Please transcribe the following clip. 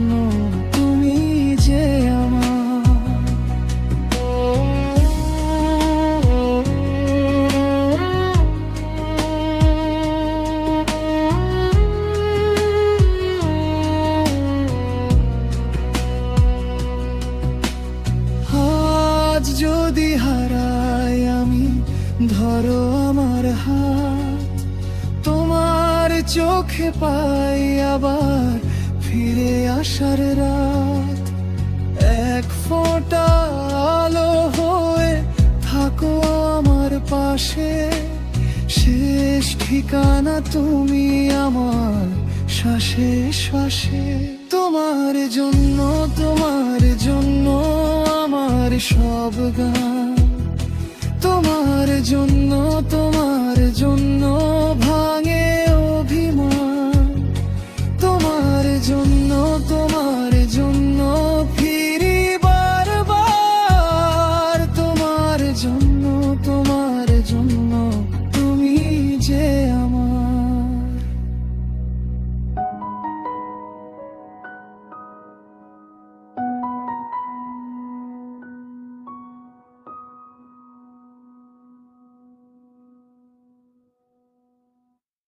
জন্য তুমি যে আমার। আজ যদি হারাই আমি, ধরো আমার হাত, তোমার চোখে পাই আবার ফিরে আসার রাত। এক ফোঁটা আলো হয়ে থাকো আমার পাশে, শেষ ঠিকানা তুমি আমার শ্বাসে শ্বাসে। তোমার জন্য, তোমার জন্য আমার সব গান, তোমার জন্য, তোমার জন্য ভাঙে অভিমান। তোমার জন্য, তোমার জন্য ফিরি বারবার। তোমার জন্য, তোমার জন্য